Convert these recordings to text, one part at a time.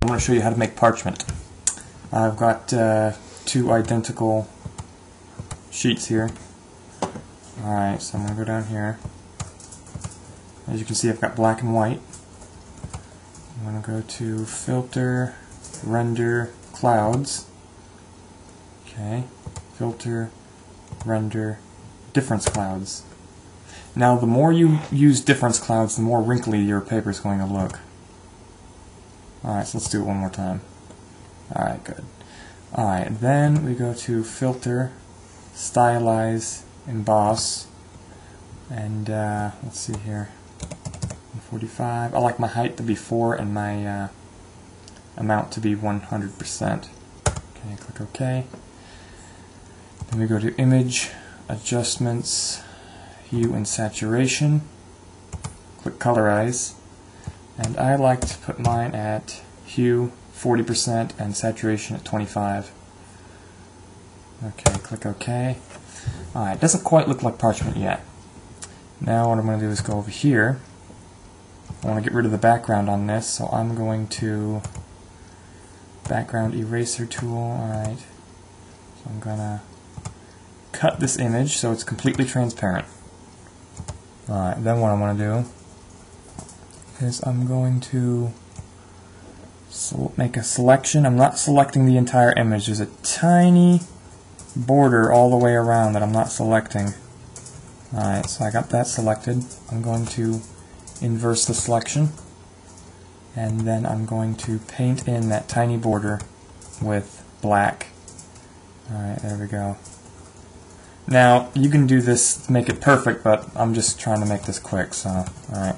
I'm going to show you how to make parchment. I've got two identical sheets here. Alright, so I'm going to go down here. As you can see, I've got black and white. I'm going to go to Filter, Render, Clouds. Okay, Filter, Render, Difference Clouds. Now, the more you use difference clouds, the more wrinkly your paper is going to look. Alright, so let's do it one more time. Alright, good. Alright, then we go to Filter, Stylize, Emboss, and let's see here, 145. I like my height to be 4 and my amount to be 100%. Okay, click OK. Then we go to Image, Adjustments, Hue and Saturation. Click Colorize. And I like to put mine at Hue 40% and Saturation at 25. Okay, click OK. Alright, it doesn't quite look like parchment yet. Now what I'm going to do is go over here. I want to get rid of the background on this, so I'm going to Background Eraser tool. Alright, so I'm going to cut this image so it's completely transparent. Alright, then what I want to do is I'm going to make a selection. I'm not selecting the entire image. There's a tiny border all the way around that I'm not selecting. Alright, so I got that selected. I'm going to inverse the selection, and then I'm going to paint in that tiny border with black. Alright, there we go. Now, you can do this to make it perfect, but I'm just trying to make this quick, so, alright.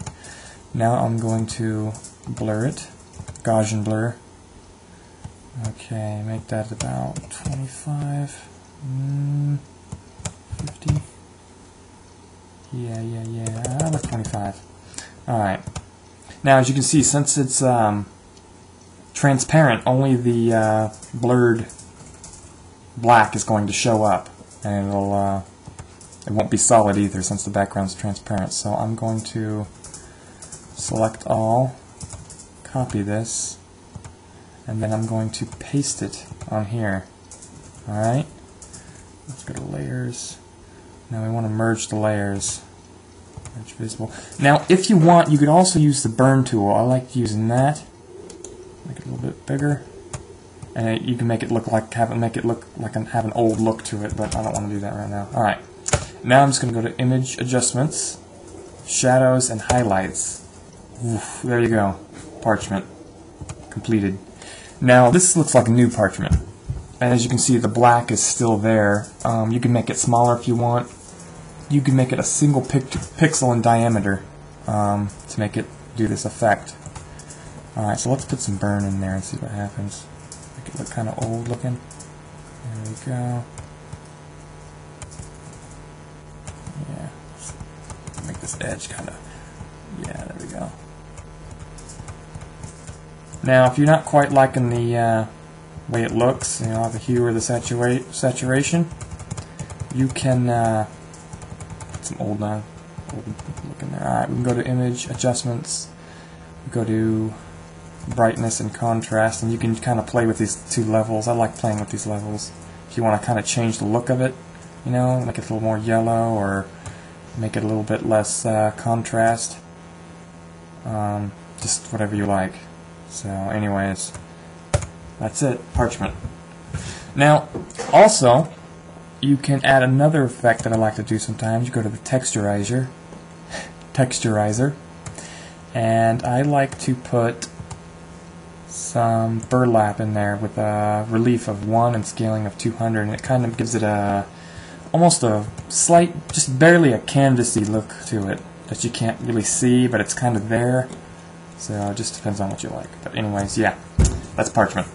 Now I'm going to blur it, Gaussian blur. Okay, make that about 25, 50. Yeah, I like 25. Alright. Now, as you can see, since it's transparent, only the blurred black is going to show up. And it won't be solid either since the background's transparent. So I'm going to select all, copy this, and then I'm going to paste it on here. Alright, let's go to layers. Now we want to merge the layers. Merge visible. Now if you want, you could also use the burn tool. I like using that. Make it a little bit bigger. And you can make it look like have an old look to it, but I don't want to do that right now. Alright. Now I'm just going to go to Image Adjustments, Shadows and Highlights. Oof, there you go. Parchment. Completed. Now this looks like a new parchment. And as you can see, the black is still there. You can make it smaller if you want. You can make it a single pixel in diameter to make it do this effect. Alright, so let's put some burn in there and see what happens. Make it look kind of old looking. There we go. Yeah, let's make this edge kind of, yeah, there we go. Now, if you're not quite liking the way it looks, the hue or the saturation, you can put some old look in there. Alright, we can go to Image, Adjustments, go to Brightness and Contrast, and you can kind of play with these two levels. I like playing with these levels. If you want to kind of change the look of it, make it a little more yellow or make it a little bit less contrast, just whatever you like. So anyways, that's it, parchment. Now, also, you can add another effect that I like to do sometimes. You go to the texturizer, and I like to put some burlap in there with a relief of 1 and scaling of 200, and it kind of gives it almost a slight, just barely a canvasy look to it that you can't really see, but it's kind of there. So it just depends on what you like. But anyways, yeah, that's parchment.